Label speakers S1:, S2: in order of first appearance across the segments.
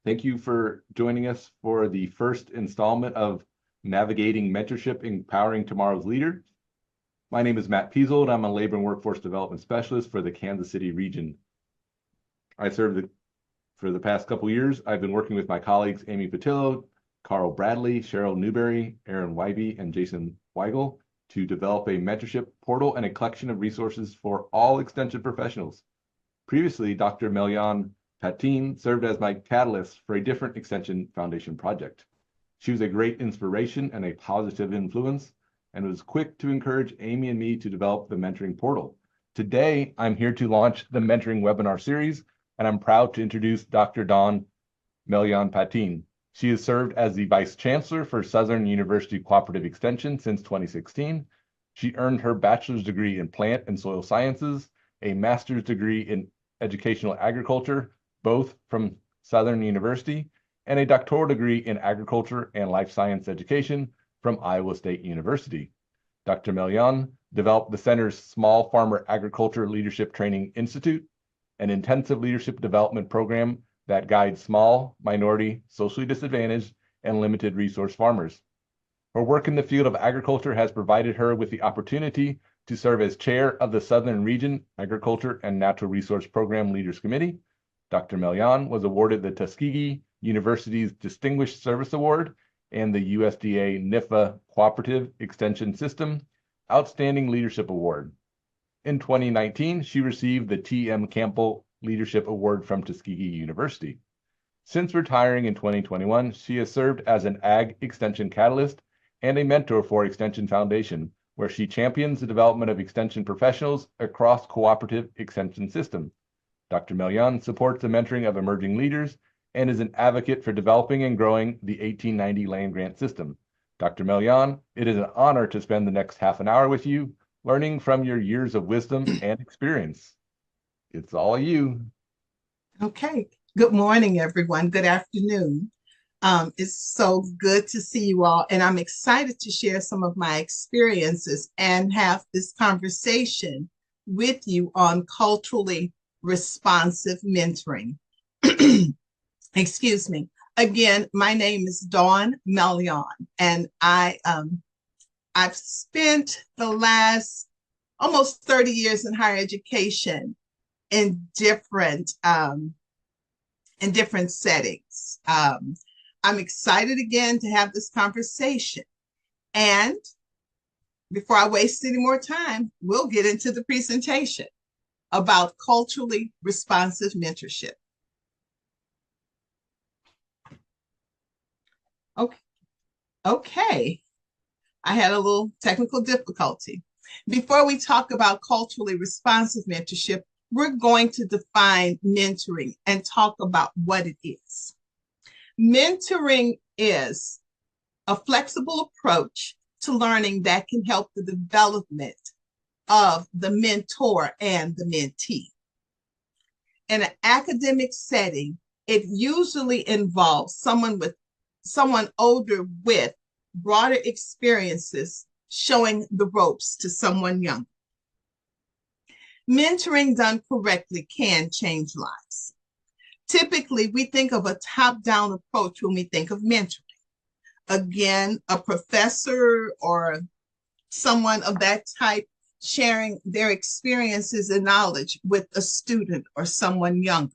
S1: Thank you for joining us for the first installment of Navigating Mentorship, Empowering Tomorrow's Leader. My name is Matt Piesold. I'm a Labor and Workforce Development Specialist for the Kansas City region. I served for the past couple years. I've been working with my colleagues Amy Patillo, Carl Bradley, Cheryl Newberry, Aaron Wybe, and Jason Weigel to develop a mentorship portal and a collection of resources for all extension professionals. Previously, Dr. Melyan Patin served as my catalyst for a different Extension Foundation project. She was a great inspiration and a positive influence, and was quick to encourage Amy and me to develop the mentoring portal. Today, I'm here to launch the mentoring webinar series, and I'm proud to introduce Dr. Dawn Melyan Patin. She has served as the Vice Chancellor for Southern University Cooperative Extension since 2016. She earned her bachelor's degree in plant and soil sciences, a master's degree in educational agriculture, both from Southern University, and a doctoral degree in agriculture and life science education from Iowa State University. Dr. Melyan developed the center's Small Farmer Agriculture Leadership Training Institute, an intensive leadership development program that guides small, minority, socially disadvantaged, and limited resource farmers. Her work in the field of agriculture has provided her with the opportunity to serve as chair of the Southern Region Agriculture and Natural Resource Program Leaders Committee. Dr. Melyan was awarded the Tuskegee University's Distinguished Service Award and the USDA NIFA Cooperative Extension System Outstanding Leadership Award. In 2019, she received the T.M. Campbell Leadership Award from Tuskegee University. Since retiring in 2021, she has served as an Ag Extension Catalyst and a mentor for Extension Foundation, where she champions the development of extension professionals across cooperative extension system. Dr. Melyan supports the mentoring of emerging leaders and is an advocate for developing and growing the 1890 land grant system. Dr. Melyan, it is an honor to spend the next half an hour with you, learning from your years of wisdom and experience. It's all you.
S2: Okay. Good morning, everyone. Good afternoon. It's so good to see you all, and I'm excited to share some of my experiences and have this conversation with you on culturally responsive mentoring. Excuse me. Again, my name is Dawn Melyan, and I've spent the last almost 30 years in higher education in different settings. I'm excited again to have this conversation. And before I waste any more time, we'll get into the presentation about culturally responsive mentorship. Okay. I had a little technical difficulty. Before we talk about culturally responsive mentorship, we're going to define mentoring and talk about what it is. Mentoring is a flexible approach to learning that can help the development of the mentor and the mentee. In an academic setting, it usually involves someone older with broader experiences showing the ropes to someone younger. Mentoring done correctly can change lives. Typically, we think of a top-down approach when we think of mentoring. Again, a professor or someone of that type sharing their experiences and knowledge with a student or someone younger.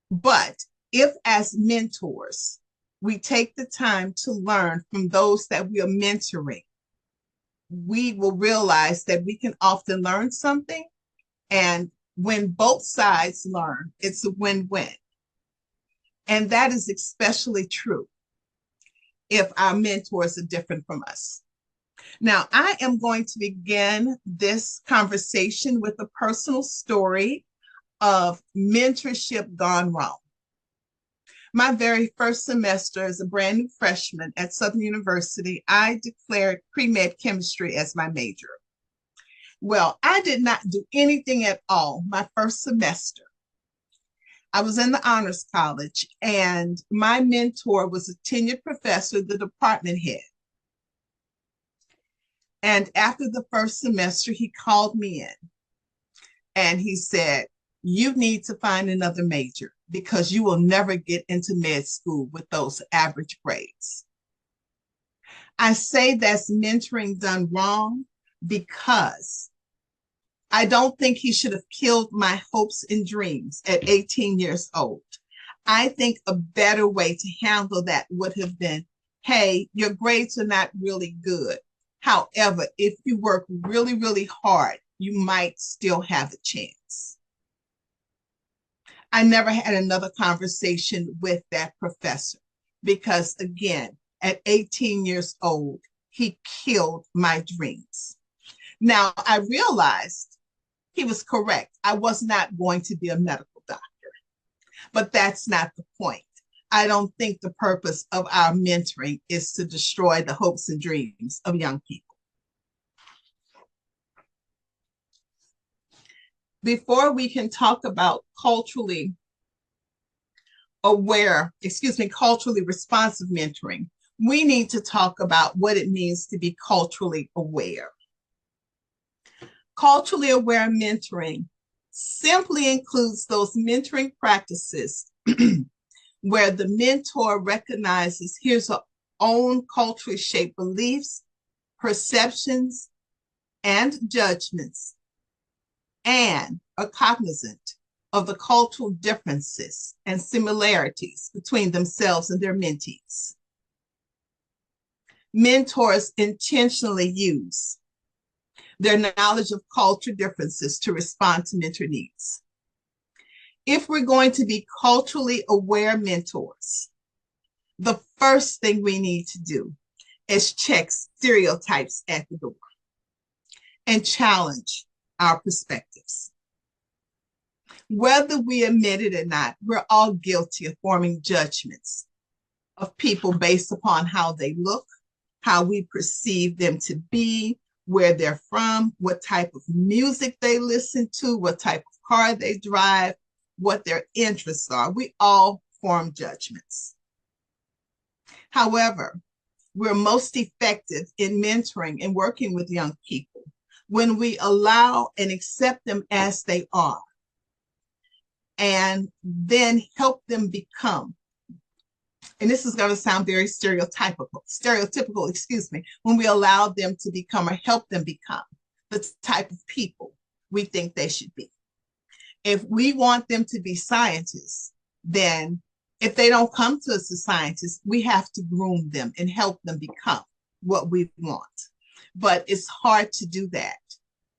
S2: But if as mentors, we take the time to learn from those that we are mentoring, we will realize that we can often learn something, and when both sides learn, it's a win-win. And that is especially true if our mentors are different from us. Now, I am going to begin this conversation with a personal story of mentorship gone wrong. My very first semester as a brand new freshman at Southern University, I declared pre-med chemistry as my major. Well, I did not do anything at all my first semester. I was in the honors college, and my mentor was a tenured professor, the department head. And after the first semester, he called me in and he said, You need to find another major because you will never get into med school with those average grades. I say that's mentoring done wrong because I don't think he should have killed my hopes and dreams at 18 years old. I think a better way to handle that would have been, hey, your grades are not really good. However, if you work really, really hard, you might still have a chance. I never had another conversation with that professor because, again, at 18 years old, he killed my dreams. Now, I realized he was correct. I was not going to be a medical doctor, but that's not the point. I don't think the purpose of our mentoring is to destroy the hopes and dreams of young people. Before we can talk about culturally responsive mentoring, we need to talk about what it means to be culturally aware. Culturally aware mentoring simply includes those mentoring practices where the mentor recognizes his own culturally shaped beliefs, perceptions, and judgments, and are cognizant of the cultural differences and similarities between themselves and their mentees. Mentors intentionally use their knowledge of culture differences to respond to mentor needs. If we're going to be culturally aware mentors, the first thing we need to do is check stereotypes at the door and challenge our perspectives. Whether we admit it or not, we're all guilty of forming judgments of people based upon how they look, how we perceive them to be, where they're from, what type of music they listen to, what type of car they drive, what their interests are. We all form judgments. However, we're most effective in mentoring and working with young people when we allow and accept them as they are, and then help them become, and this is going to sound very stereotypical, when we allow them to become or help them become the type of people we think they should be. If we want them to be scientists, then if they don't come to us as scientists, we have to groom them and help them become what we want. But it's hard to do that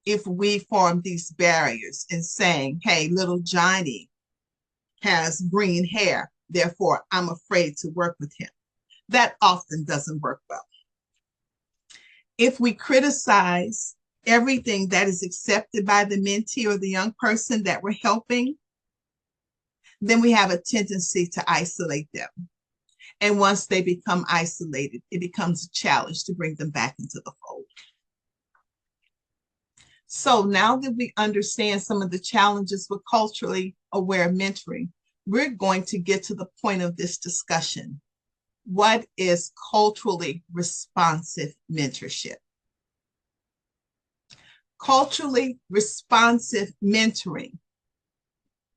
S2: if we form these barriers and saying, hey, little Johnny has green hair, therefore I'm afraid to work with him. That often doesn't work well. If we criticize everything that is accepted by the mentee or the young person that we're helping, then we have a tendency to isolate them. And once they become isolated, it becomes a challenge to bring them back into the fold. So now that we understand some of the challenges with culturally aware mentoring, we're going to get to the point of this discussion. What is culturally responsive mentorship? Culturally responsive mentoring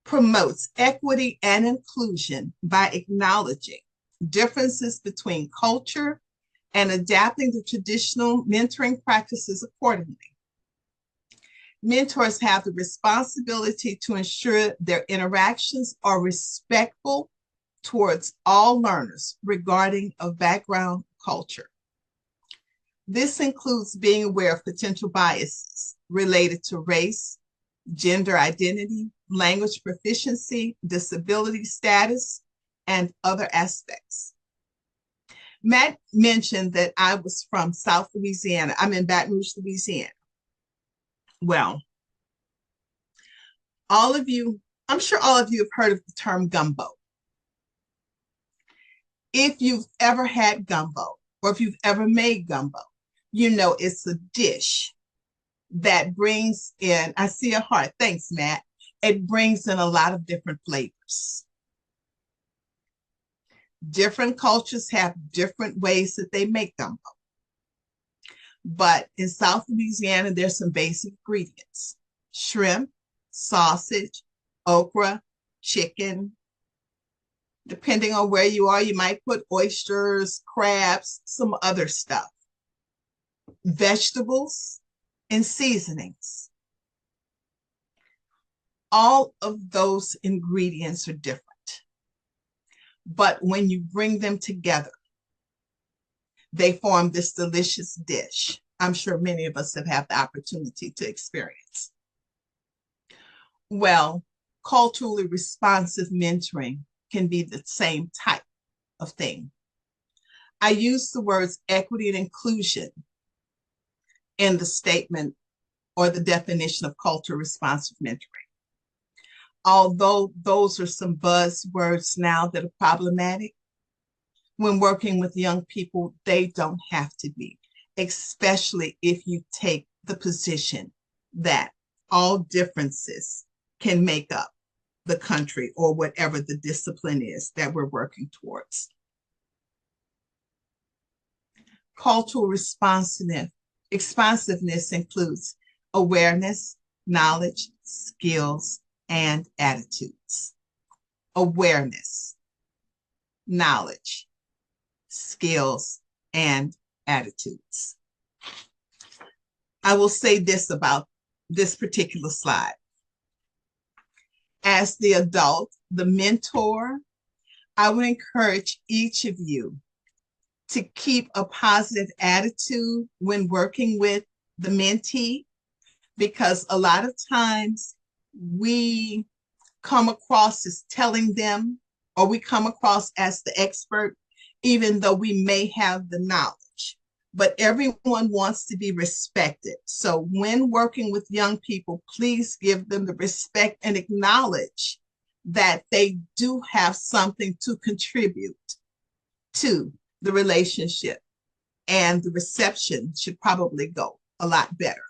S2: promotes equity and inclusion by acknowledging differences between culture and adapting the traditional mentoring practices accordingly. Mentors have the responsibility to ensure their interactions are respectful towards all learners regarding a background culture. This includes being aware of potential biases related to race, gender identity, language proficiency, disability status, and other aspects. Matt mentioned that I was from South Louisiana. I'm in Baton Rouge, Louisiana. Well, I'm sure all of you have heard of the term gumbo. If you've ever had gumbo, or if you've ever made gumbo, you know it's a dish that brings in, I see a heart, thanks, Matt. It brings in a lot of different flavors. Different cultures have different ways that they make gumbo. But in South Louisiana, there's some basic ingredients: shrimp, sausage, okra, chicken. Depending on where you are, you might put oysters, crabs, some other stuff, vegetables, and seasonings. All of those ingredients are different. But when you bring them together, they form this delicious dish. I'm sure many of us have had the opportunity to experience. Well, culturally responsive mentoring can be the same type of thing. I use the words equity and inclusion in the statement or the definition of culturally responsive mentoring. Although those are some buzzwords now that are problematic, when working with young people, they don't have to be, especially if you take the position that all differences can make up the country or whatever the discipline is that we're working towards. Cultural responsiveness includes awareness, knowledge, skills, and attitudes. Awareness, knowledge, skills, and attitudes. I will say this about this particular slide. As the adult, the mentor, I would encourage each of you to keep a positive attitude when working with the mentee, because a lot of times we come across as telling them, or we come across as the expert, even though we may have the knowledge. But everyone wants to be respected. So when working with young people, please give them the respect and acknowledge that they do have something to contribute to the relationship, and the reception should probably go a lot better.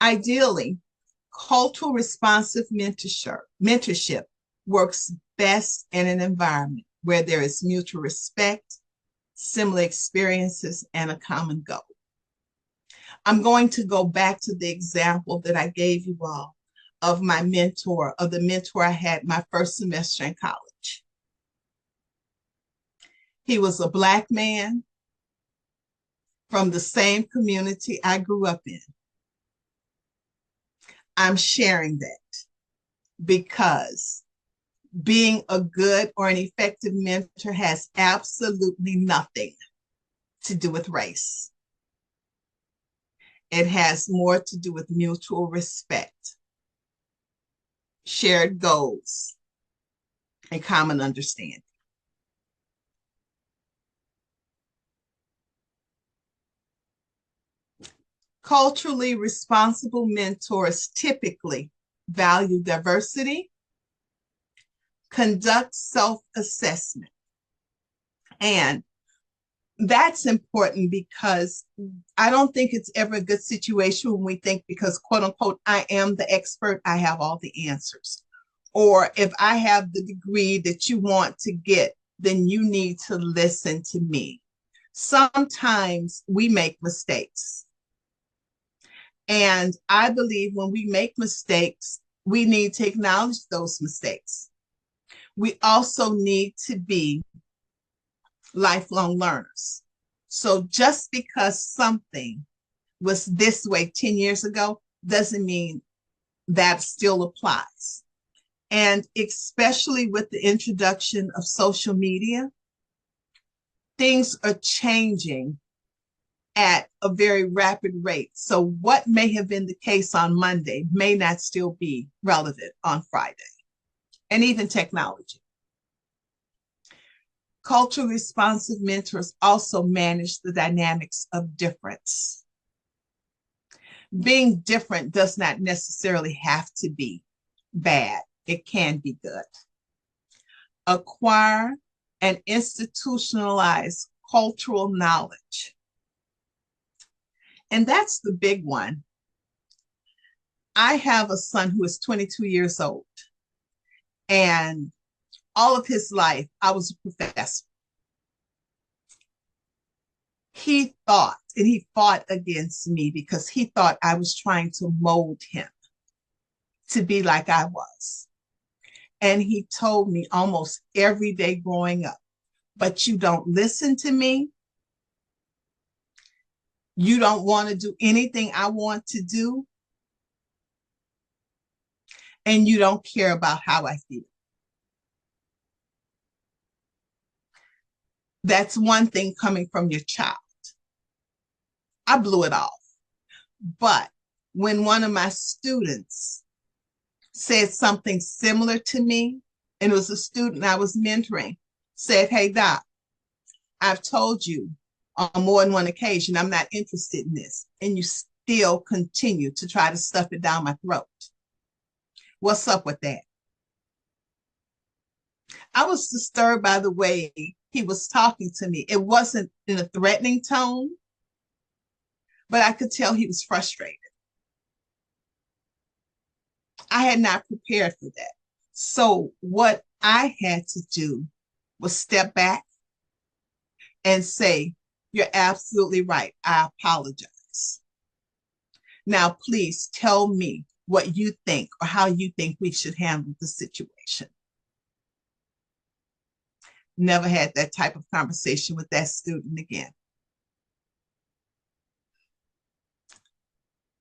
S2: Ideally, cultural responsive mentorship works best in an environment where there is mutual respect, similar experiences, and a common goal. I'm going to go back to the example that I gave you all of my mentor, of the mentor I had my first semester in college. He was a Black man from the same community I grew up in. I'm sharing that because being a good or an effective mentor has absolutely nothing to do with race. It has more to do with mutual respect, shared goals, and common understanding. Culturally responsible mentors typically value diversity, conduct self-assessment. And that's important because I don't think it's ever a good situation when we think because, quote unquote, I am the expert, I have all the answers. Or if I have the degree that you want to get, then you need to listen to me. Sometimes we make mistakes. And I believe when we make mistakes, we need to acknowledge those mistakes. We also need to be lifelong learners. So just because something was this way 10 years ago doesn't mean that still applies. And especially with the introduction of social media, things are changing at a very rapid rate. So what may have been the case on Monday may not still be relevant on Friday, and even technology. Culturally responsive mentors also manage the dynamics of difference. Being different does not necessarily have to be bad. It can be good. Acquire and institutionalize cultural knowledge. And that's the big one. I have a son who is 22 years old, and all of his life, I was a professor. He thought, and he fought against me because he thought I was trying to mold him to be like I was. And he told me almost every day growing up, but you don't listen to me. You don't want to do anything I want to do. And you don't care about how I feel. That's one thing coming from your child. I blew it off. But when one of my students said something similar to me, and it was a student I was mentoring, said, "Hey, Doc, I've told you on more than one occasion, I'm not interested in this. And you still continue to try to stuff it down my throat. What's up with that?" I was disturbed by the way he was talking to me. It wasn't in a threatening tone, but I could tell he was frustrated. I had not prepared for that. So what I had to do was step back and say, "You're absolutely right. I apologize. Now, please tell me what you think or how you think we should handle the situation." Never had that type of conversation with that student again.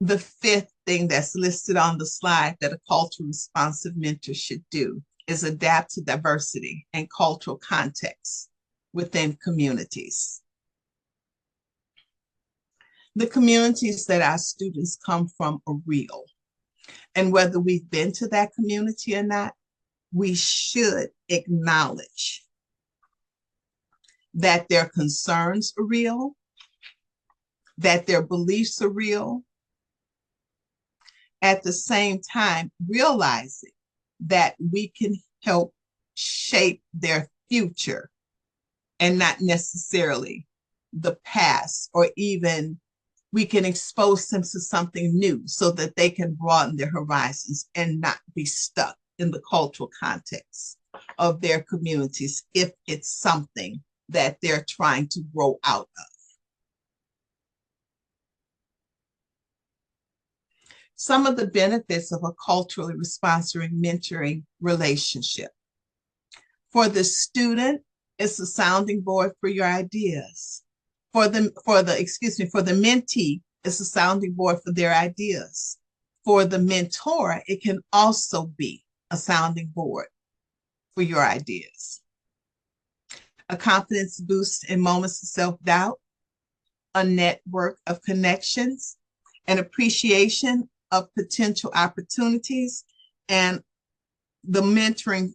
S2: The fifth thing that's listed on the slide that a culturally responsive mentor should do is adapt to diversity and cultural contexts within communities. The communities that our students come from are real. And whether we've been to that community or not, we should acknowledge that their concerns are real, that their beliefs are real. At the same time, realizing that we can help shape their future and not necessarily the past, or even we can expose them to something new so that they can broaden their horizons and not be stuck in the cultural context of their communities if it's something that they're trying to grow out of. Some of the benefits of a culturally responsive mentoring relationship. For the student, it's a sounding board for your ideas. For the mentee, it's a sounding board for their ideas. For the mentor, it can also be a sounding board for your ideas. A confidence boost in moments of self-doubt, a network of connections, an appreciation of potential opportunities, and the mentoring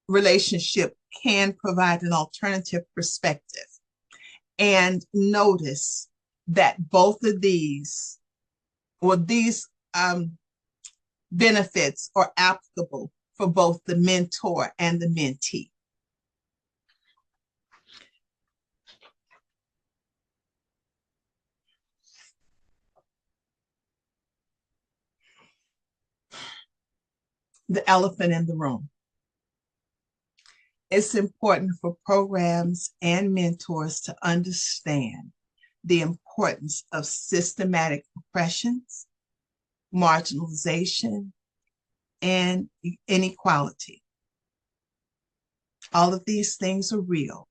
S2: relationship can provide an alternative perspective. And notice that both of these, or these benefits, are applicable for both the mentor and the mentee. The elephant in the room. It's important for programs and mentors to understand the importance of systematic oppressions, marginalization, and inequality. All of these things are real,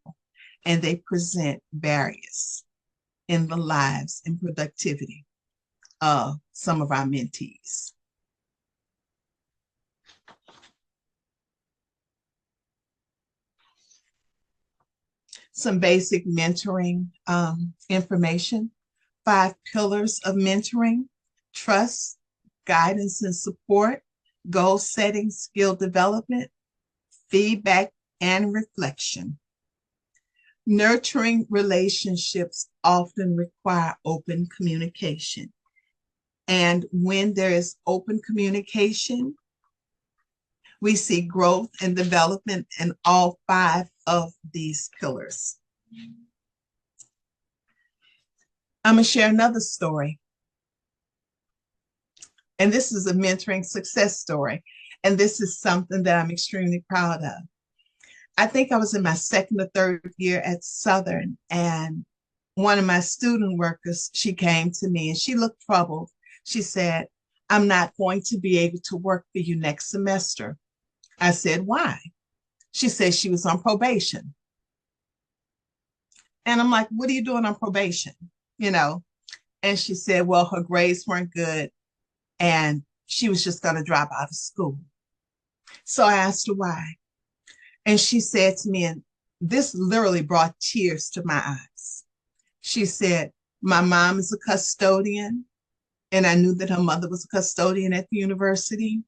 S2: and they present barriers in the lives and productivity of some of our mentees. Some basic mentoring information. 5 pillars of mentoring: trust, guidance and support, goal setting, skill development, feedback, and reflection. Nurturing relationships often require open communication. And when there is open communication, we see growth and development in all 5 of these pillars. I'm going to share another story. And this is a mentoring success story. And this is something that I'm extremely proud of. I think I was in my 2nd or 3rd year at Southern, and one of my student workers, she came to me and she looked troubled. She said, I'm not going to be able to work for you next semester. I said, why? She said she was on probation. And I'm like, what are you doing on probation? You know, and she said, well, her grades weren't good and she was just going to drop out of school. So I asked her why. And she said to me, and this literally brought tears to my eyes. She said, my mom is a custodian, and I knew that her mother was a custodian at the university.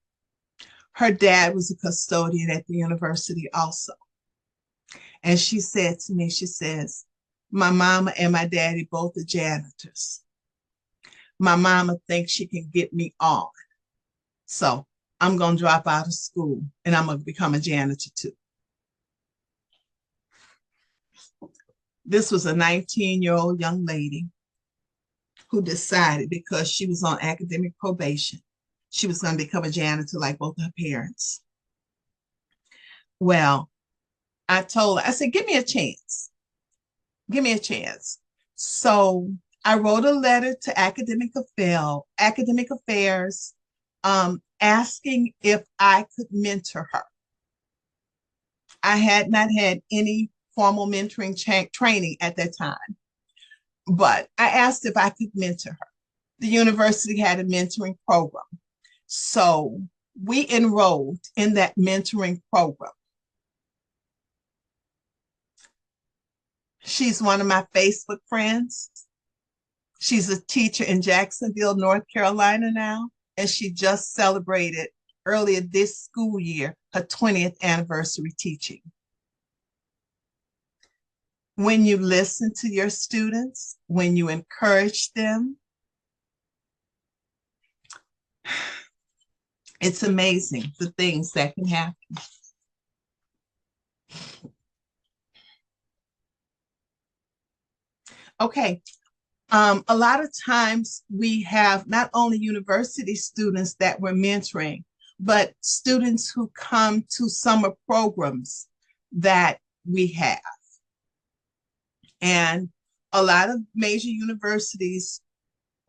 S2: Her dad was a custodian at the university also. And she said to me, she says, my mama and my daddy both are janitors. My mama thinks she can get me on. So I'm going to drop out of school and I'm going to become a janitor too. This was a 19-year-old young lady who decided, because she was on academic probation, she was going to become a janitor like both her parents. Well, I told her, I said, give me a chance. Give me a chance. So I wrote a letter to academic affairs, asking if I could mentor her. I had not had any formal mentoring training at that time, but I asked if I could mentor her. The university had a mentoring program. So we enrolled in that mentoring program. She's one of my Facebook friends. She's a teacher in Jacksonville, North Carolina now, and she just celebrated earlier this school year her 20th anniversary teaching. When you listen to your students, when you encourage them, it's amazing the things that can happen. Okay. A lot of times we have not only university students that we're mentoring, but students who come to summer programs that we have. And a lot of major universities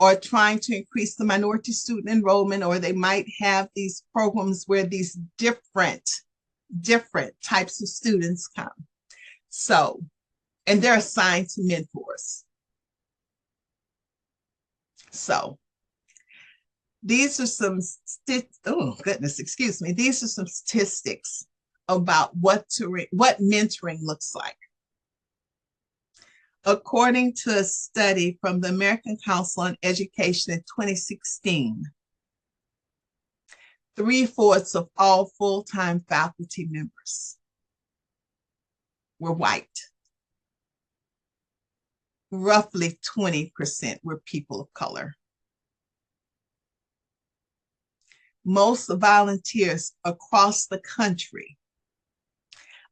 S2: are trying to increase the minority student enrollment, or they might have these programs where these different types of students come. So, and they're assigned to mentors. So these are some These are some statistics about what mentoring looks like. According to a study from the American Council on Education in 2016, 3/4 of all full-time faculty members were white. Roughly 20% were people of color. Most volunteers across the country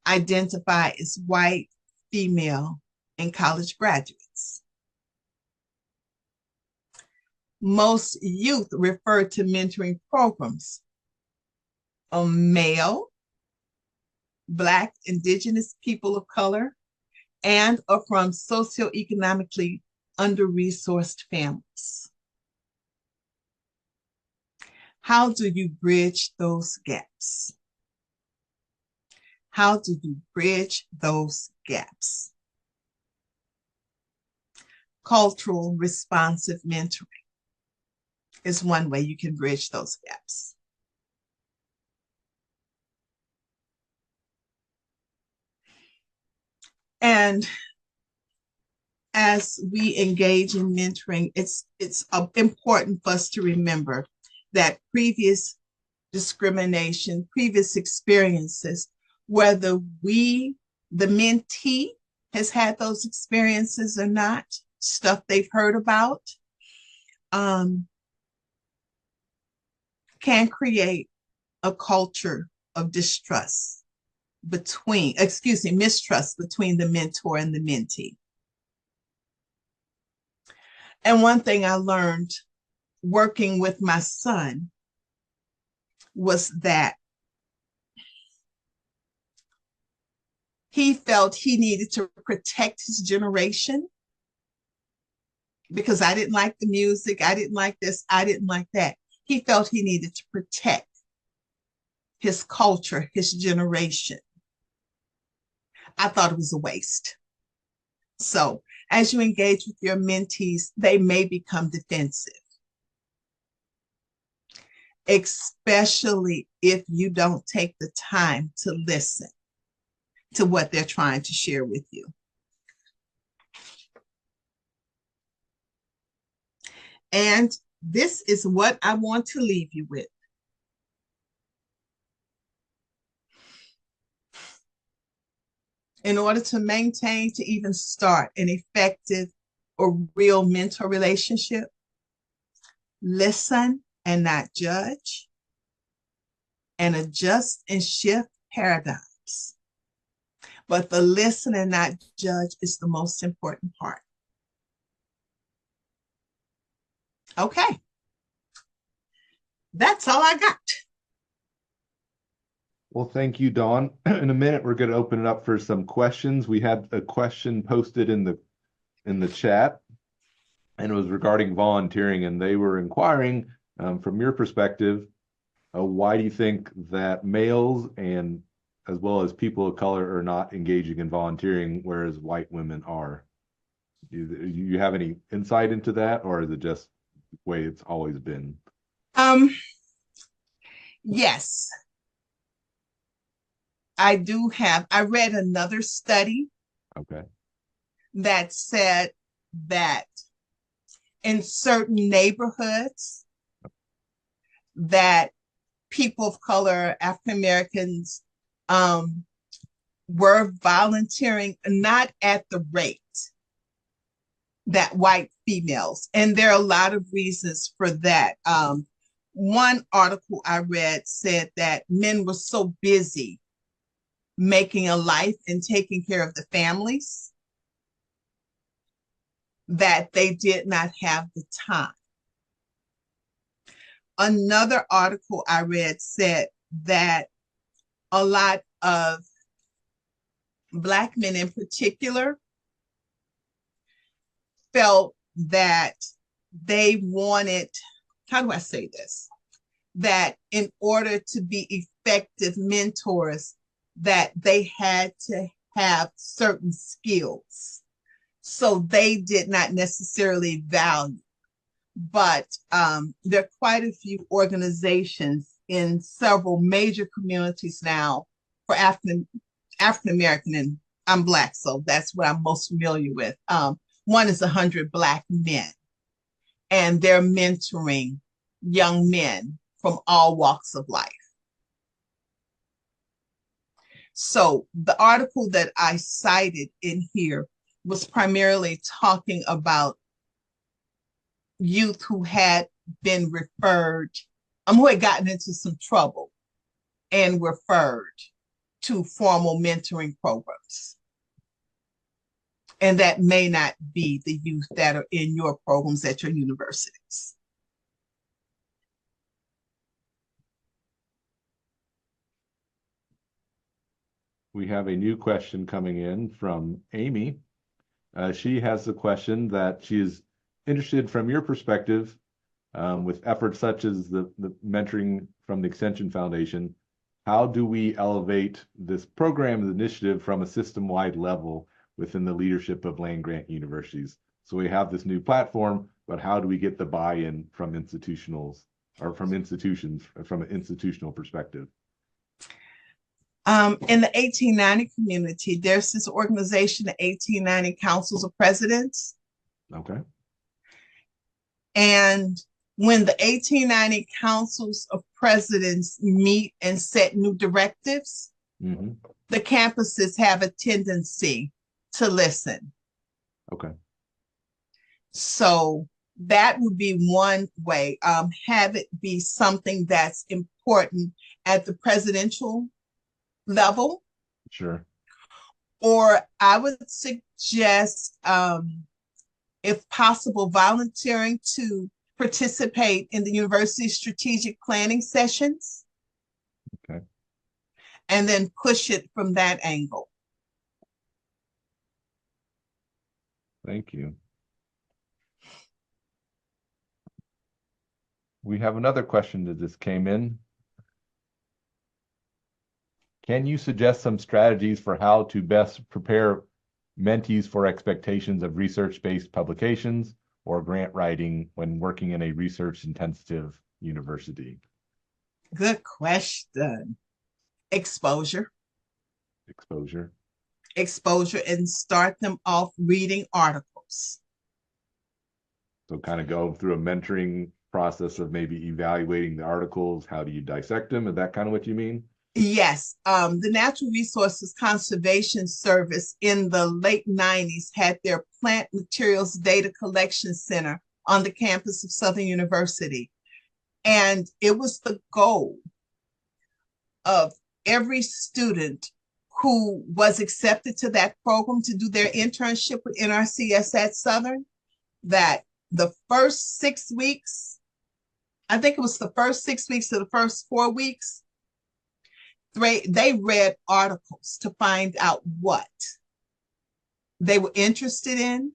S2: identify as white, female, and college graduates. Most youth refer to mentoring programs are male, Black, Indigenous people of color, and are from socioeconomically under-resourced families. How do you bridge those gaps? How do you bridge those gaps? Cultural responsive mentoring is one way you can bridge those gaps. And as we engage in mentoring, it's important for us to remember that previous discrimination, previous experiences, whether we, the mentee, has had those experiences or not, stuff they've heard about, can create a culture of mistrust between the mentor and the mentee. And one thing I learned working with my son was that he felt he needed to protect his generation because I didn't like the music. I didn't like this. I didn't like that. He felt he needed to protect his culture, his generation. I thought it was a waste. So as you engage with your mentees, they may become defensive, especially if you don't take the time to listen to what they're trying to share with you. And this is what I want to leave you with. In order to maintain, to even start an effective or real mentor relationship, listen and not judge, and adjust and shift paradigms. But the listen and not judge is the most important part. Okay. That's all I got.
S1: Well, thank you, Dawn. In a minute, we're going to open it up for some questions. We had a question posted in the chat, and it was regarding volunteering, and they were inquiring from your perspective, why do you think that males and as well as people of color are not engaging in volunteering, whereas white women are? Do you have any insight into that, or is it just the way it's always been?
S2: Yes, I do have. I read another study
S1: Okay.
S2: that said that in certain neighborhoods that people of color, African Americans, were volunteering not at the rate that white females. And there are a lot of reasons for that. One article I read said that men were so busy making a life and taking care of the families that they did not have the time. Another article I read said that a lot of Black men in particular felt that they wanted, how do I say this? That in order to be effective mentors, that they had to have certain skills. So they did not necessarily value. But there are quite a few organizations in several major communities now for African American, and I'm Black, so that's what I'm most familiar with. One is 100 Black men, and they're mentoring young men from all walks of life. So the article that I cited in here was primarily talking about youth who had been referred, who had gotten into some trouble and referred to formal mentoring programs. And that may not be the youth that are in your programs at your universities.
S1: We have a new question coming in from Amy. She has a question that she is interested from your perspective, with efforts such as the mentoring from the Extension Foundation. How do we elevate this program initiative from a system-wide level within the leadership of land-grant universities? So we have this new platform, but how do we get the buy-in from institutionals or from institutions from an institutional perspective?
S2: In the 1890 community, there's this organization, the 1890 Councils of Presidents.
S1: Okay.
S2: And when the 1890 Councils of Presidents meet and set new directives, the campuses have a tendency to listen.
S1: Okay.
S2: So that would be one way. Have it be something that's important at the presidential level.
S1: Sure.
S2: Or I would suggest, if possible, volunteering to participate in the university's strategic planning sessions.
S1: Okay.
S2: And then push it from that angle.
S1: Thank you. We have another question that just came in. Can you suggest some strategies for how to best prepare mentees for expectations of research-based publications or grant writing when working in a research-intensive university?
S2: Good question. Exposure,
S1: Exposure.
S2: exposure, and start them off reading articles.
S1: So kind of go through a mentoring process of maybe evaluating the articles. How do you dissect them? Is that kind of what you mean?
S2: Yes, the Natural Resources Conservation Service in the late 90s had their Plant Materials Data Collection Center on the campus of Southern University. And it was the goal of every student who was accepted to that program to do their internship with NRCS at Southern, that the first 6 weeks, I think it was the first 6 weeks of the first 4 weeks, they read articles to find out what they were interested in.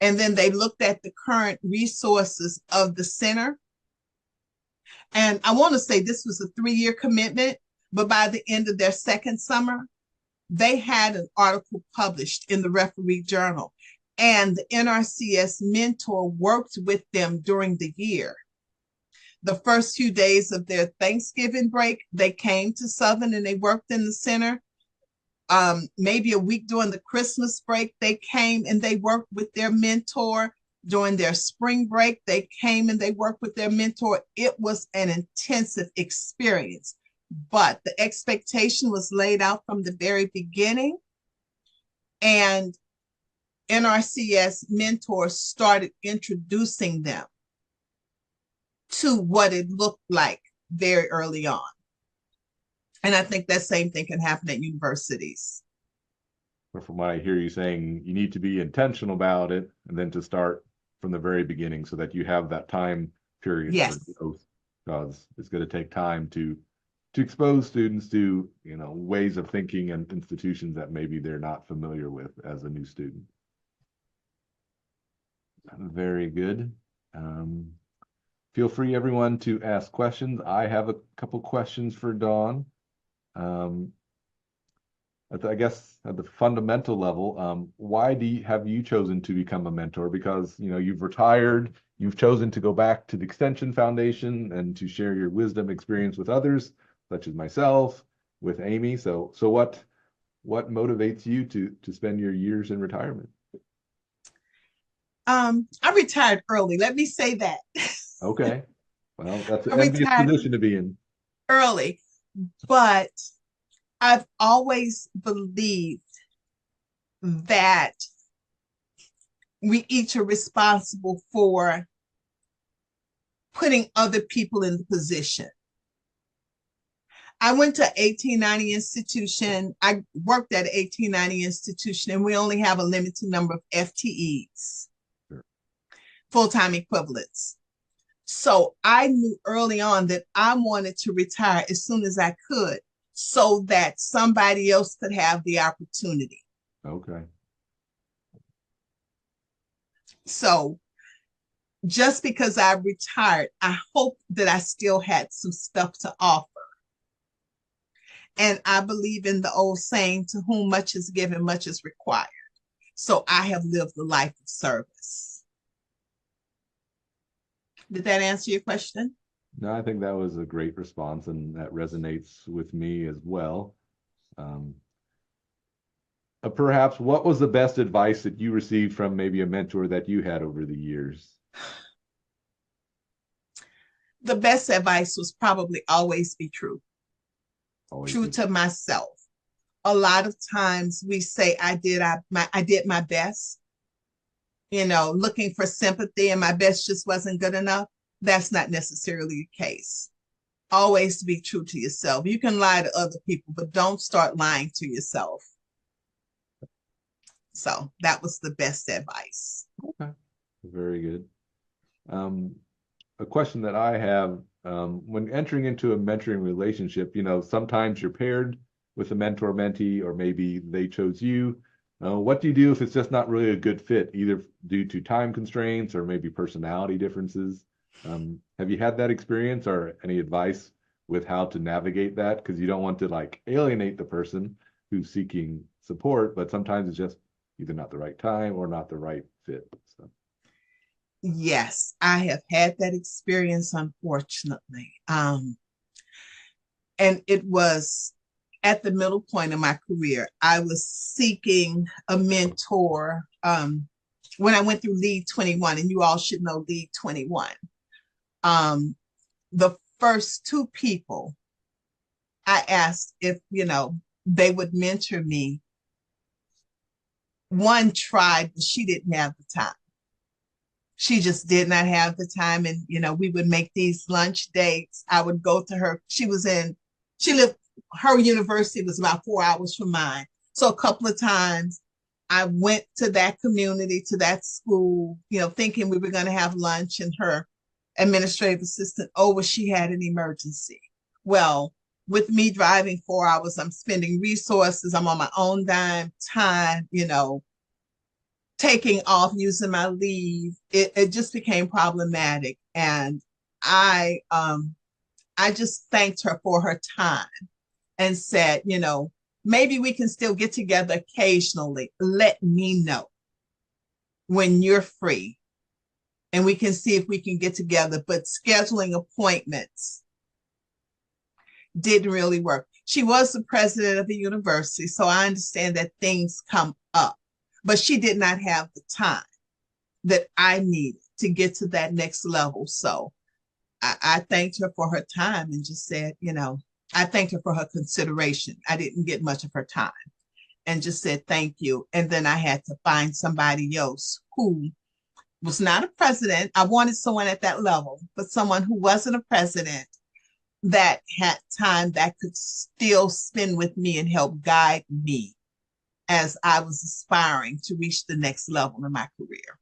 S2: And then they looked at the current resources of the center. And I want to say this was a 3-year commitment, but by the end of their second summer, they had an article published in the Referee Journal. And the NRCS mentor worked with them during the year. The first few days of their Thanksgiving break, they came to Southern and they worked in the center. Maybe a week during the Christmas break, they came and they worked with their mentor. During their spring break, they came and they worked with their mentor. It was an intensive experience, but the expectation was laid out from the very beginning. And NRCS mentors started introducing them to what it looked like very early on. And I think that same thing can happen at universities.
S1: But from what I hear you saying, you need to be intentional about it and then to start from the very beginning so that you have that time period
S2: Yes.
S1: for growth, because it's going to take time to expose students to, ways of thinking and institutions that maybe they're not familiar with as a new student. Very good. Feel free, everyone, to ask questions. I have a couple questions for Dawn. I guess at the fundamental level, why have you chosen to become a mentor? Because, you've retired, you've chosen to go back to the Extension Foundation and to share your wisdom experience with others, such as myself, with Amy. So what motivates you to spend your years in retirement?
S2: I retired early. Let me say that.
S1: Okay. Well, that's
S2: I
S1: an envious
S2: retired
S1: position to be in.
S2: early, but I've always believed that we each are responsible for putting other people in the position. I went to 1890 institution. I worked at 1890 institution, and we only have a limited number of FTEs, full-time equivalents. So I knew early on that I wanted to retire as soon as I could so that somebody else could have the opportunity.
S1: Okay.
S2: So just because I retired, I hope that I still had some stuff to offer. And I believe in the old saying, to whom much is given, much is required. So I have lived the life of service. Did that answer your question?
S1: No, I think that was a great response, and that resonates with me as well. Perhaps what was the best advice that you received from maybe a mentor that you had over the years?
S2: The best advice was probably always be true.
S1: Always
S2: true to myself. A lot of times we say I did my best, looking for sympathy, and my best just wasn't good enough. That's not necessarily the case. Always be true to yourself. You can lie to other people, but don't start lying to yourself. So that was the best advice.
S1: Okay, very good. A question that I have, when entering into a mentoring relationship, sometimes you're paired with a mentor-mentee, or maybe they chose you. What do you do if it's just not really a good fit, either due to time constraints or maybe personality differences? Have you had that experience or any advice with how to navigate that? Because you don't want to like alienate the person who's seeking support, but sometimes it's just either not the right time or not the right fit. So,
S2: Yes, I have had that experience, unfortunately. And it was at the middle point of my career. I was seeking a mentor when I went through Lead 21, and you all should know Lead 21. Um, the first two people I asked if, they would mentor me. One tried, but she didn't have the time. She just did not have the time. And, we would make these lunch dates. I would go to her. Her university was about 4 hours from mine. So a couple of times I went to that community, to that school, thinking we were going to have lunch, and her administrative assistant, well, she had an emergency. Well, with me driving 4 hours, I'm spending resources. I'm on my own dime time, taking off, using my leave. It just became problematic. And I just thanked her for her time and said, maybe we can still get together occasionally. Let me know when you're free and we can see if we can get together. But scheduling appointments didn't really work. She was the president of the university, so I understand that things come up, but she did not have the time that I needed to get to that next level. So I thanked her for her time and just said, I thanked her for her consideration. I didn't get much of her time, and just said thank you. And then I had to find somebody else who was not a president. I wanted someone at that level, but someone who wasn't a president that had time, that could still spend with me and help guide me as I was aspiring to reach the next level in my career.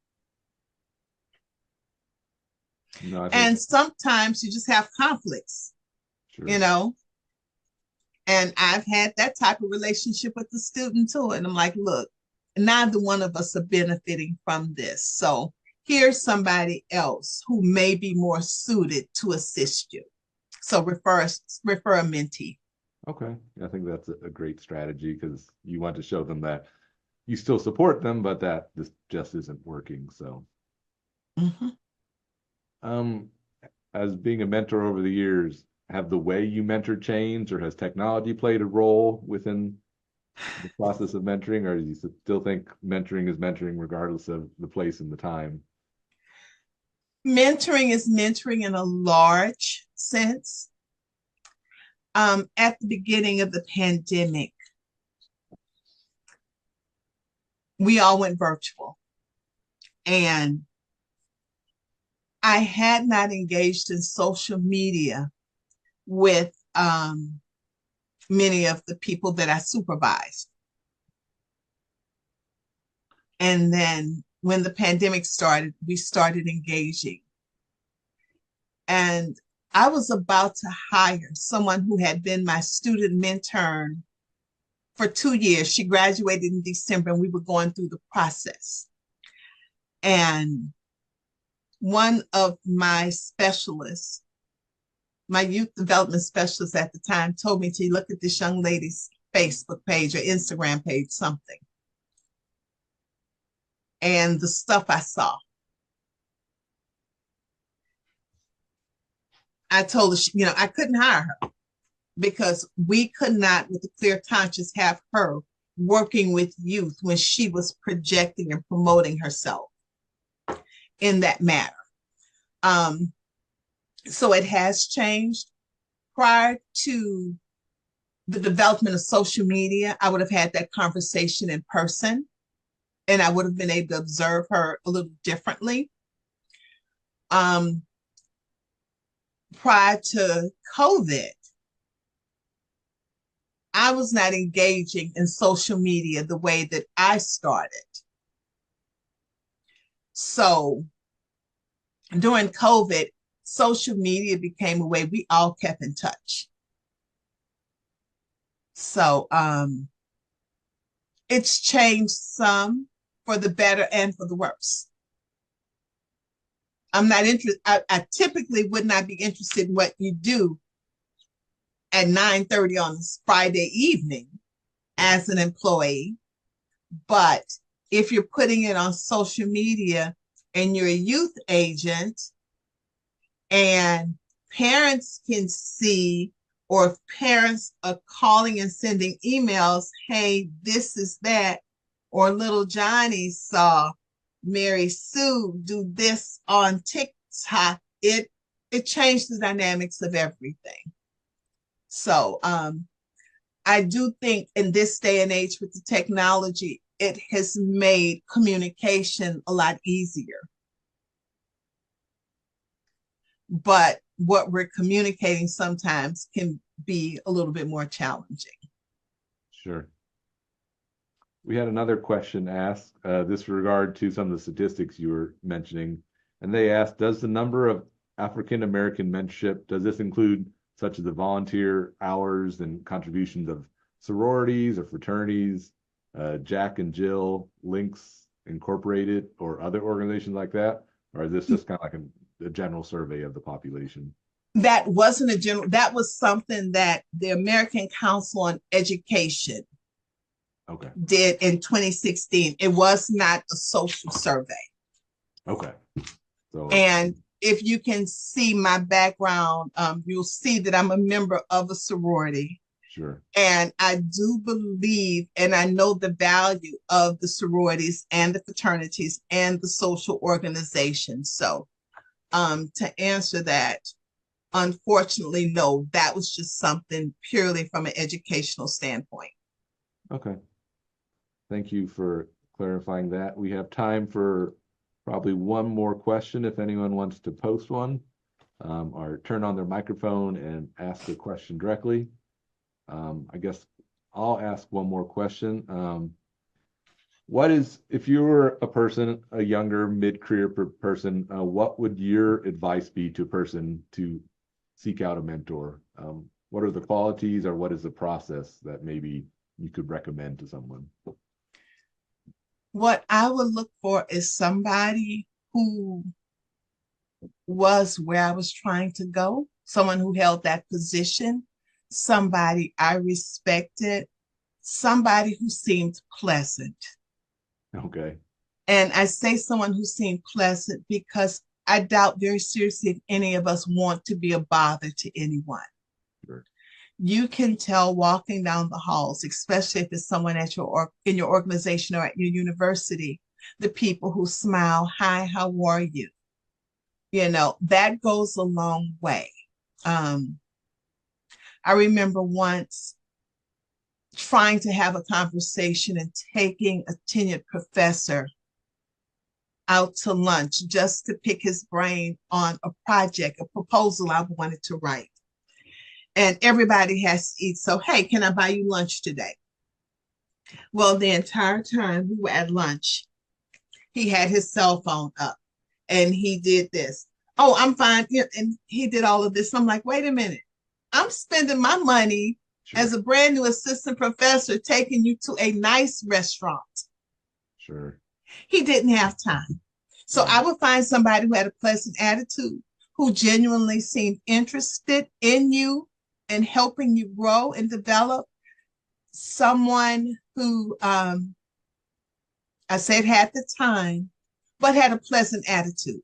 S1: no, I think
S2: And sometimes you just have conflicts, you
S1: sure.
S2: know, and I've had that type of relationship with the student too. And I'm like, look, neither one of us are benefiting from this. So here's somebody else who may be more suited to assist you. So refer a mentee.
S1: Okay. I think that's a great strategy because you want to show them that you still support them, but that this just isn't working. So,
S2: Mhm.
S1: um, as being a mentor over the years, have the way you mentor changed, or has technology played a role within the process of mentoring, or do you still think mentoring is mentoring regardless of the place and the time?
S2: Mentoring is mentoring in a large sense. At the beginning of the pandemic, we all went virtual, and I had not engaged in social media with many of the people that I supervised. And then when the pandemic started, we started engaging. And I was about to hire someone who had been my student mentor for 2 years. She graduated in December, and we were going through the process. And one of my specialists, my youth development specialist at the time, told me to look at this young lady's Facebook page or Instagram page, something. And the stuff I saw, I told her, I couldn't hire her because we could not, with a clear conscience, have her working with youth when she was projecting and promoting herself in that matter. Um, so it has changed. Prior to the development of social media, I would have had that conversation in person, and I would have been able to observe her a little differently. Um, Prior to COVID, I was not engaging in social media the way that I started. So during COVID, social media became a way we all kept in touch. So it's changed some for the better and for the worse. I'm not interested. I typically would not be interested in what you do at 9:30 on Friday evening as an employee. But if you're putting it on social media and you're a youth agent and parents can see, or if parents are calling and sending emails, hey, this is that, or little Johnny saw Mary Sue do this on TikTok, it changed the dynamics of everything. So I do think in this day and age with the technology, it has made communication a lot easier. But what we're communicating sometimes can be a little bit more challenging.
S1: Sure. We had another question asked, this regard to some of the statistics you were mentioning, and they asked, does the number of African American mentorship, does this include such as the volunteer hours and contributions of sororities or fraternities, Jack and Jill, Links Incorporated, or other organizations like that? Or is this just kind of like a general survey of the population?
S2: That wasn't a general, that was something that the American Council on Education
S1: Okay.
S2: did in 2016. It was not a social survey.
S1: Okay. So,
S2: and if you can see my background, you'll see that I'm a member of a sorority.
S1: Sure.
S2: And I do believe, and I know the value of the sororities and the fraternities and the social organizations. So to answer that, unfortunately, no, that was just something purely from an educational standpoint.
S1: Okay. Thank you for clarifying that. We have time for probably one more question if anyone wants to post one, or turn on their microphone and ask a question directly. I guess I'll ask one more question. If you were a person, a younger mid-career person, what would your advice be to a person to seek out a mentor? What are the qualities, or what is the process that maybe you could recommend to someone?
S2: What I would look for is somebody who was where I was trying to go, someone who held that position, somebody I respected, somebody who seemed pleasant.
S1: Okay.
S2: And I say someone who seemed pleasant because I doubt very seriously if any of us want to be a bother to anyone.
S1: Sure.
S2: You can tell walking down the halls, especially if it's someone at in your organization or at your university, the people who smile, hi, how are you? You know, that goes a long way. I remember once trying to have a conversation and taking a tenured professor out to lunch just to pick his brain on a project, a proposal I wanted to write. And everybody has to eat. So, hey, can I buy you lunch today? Well, the entire time we were at lunch, he had his cell phone up and he did this. Oh, I'm fine. And he did all of this. I'm like, wait a minute. I'm spending my money as a brand new assistant professor taking you to a nice restaurant.
S1: Sure.
S2: He didn't have time. So I would find somebody who had a pleasant attitude, who genuinely seemed interested in you and helping you grow and develop. Someone who I said had the time, but had a pleasant attitude.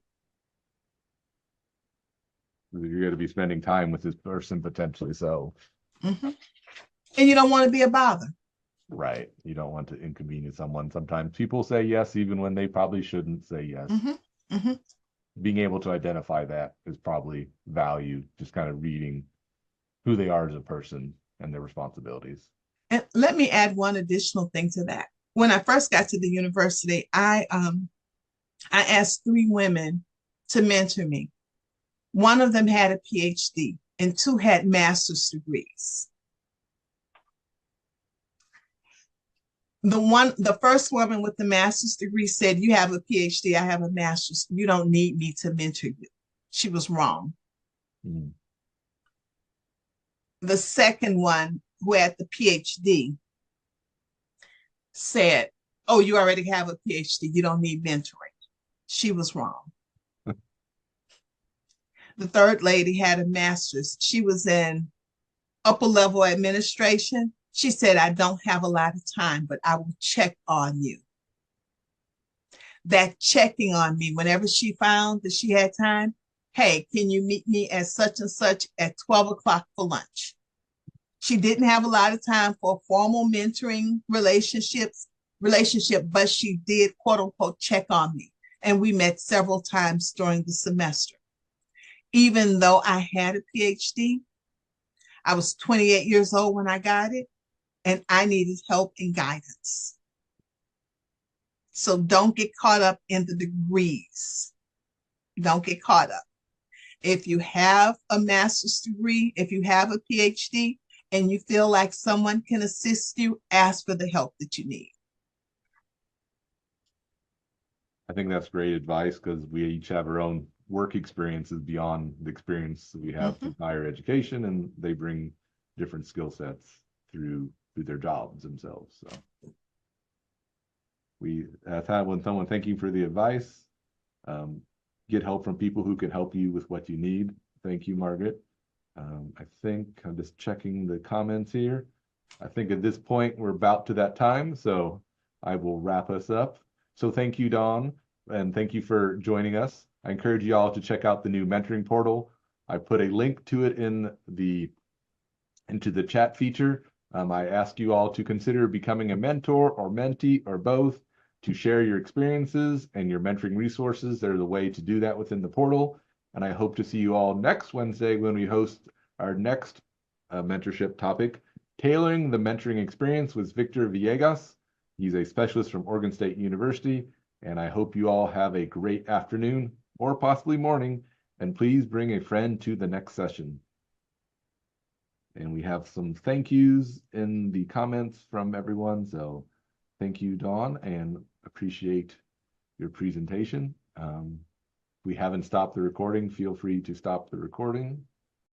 S1: You're going to be spending time with this person potentially, so.
S2: Mm-hmm. And you don't want to be a bother.
S1: Right. You don't want to inconvenience someone. Sometimes people say yes, even when they probably shouldn't say yes.
S2: Mm-hmm. Mm-hmm.
S1: Being able to identify that is probably value, just kind of reading who they are as a person and their responsibilities.
S2: And let me add one additional thing to that. When I first got to the university, I asked 3 women to mentor me. One of them had a PhD and 2 had master's degrees. The first woman with the master's degree said, you have a PhD, I have a master's. You don't need me to mentor you. She was wrong.
S1: Mm-hmm.
S2: The second one, who had the PhD, said, oh, you already have a PhD. You don't need mentoring. She was wrong. The third lady had a master's. She was in upper level administration. She said, I don't have a lot of time, but I will check on you. That checking on me, whenever she found that she had time, hey, can you meet me at such and such at 12 o'clock for lunch? She didn't have a lot of time for formal mentoring relationship, but she did quote unquote check on me. And we met several times during the semester. Even though I had a PhD, I was 28 years old when I got it, and I needed help and guidance. So don't get caught up in the degrees. Don't get caught up. If you have a master's degree, if you have a PhD, and you feel like someone can assist you, ask for the help that you need.
S1: I think that's great advice because we each have our own work experiences beyond the experience that we have through higher education, and they bring different skill sets through their jobs themselves. So we have had when someone thank you for the advice. Get help from people who can help you with what you need. Thank you, Margaret. I think I'm just checking the comments here. I think at this point we're about to that time, so I will wrap us up. So thank you, Dawn, and thank you for joining us. I encourage you all to check out the new mentoring portal. I put a link to it into the chat feature. I ask you all to consider becoming a mentor or mentee or both to share your experiences and your mentoring resources. There's a way to do that within the portal. And I hope to see you all next Wednesday when we host our next mentorship topic, Tailoring the Mentoring Experience with Victor Villegas. He's a specialist from Oregon State University. And I hope you all have a great afternoon or possibly morning. And please bring a friend to the next session. And we have some thank yous in the comments from everyone. So thank you, Dawn, and appreciate your presentation. If we haven't stopped the recording, feel free to stop the recording.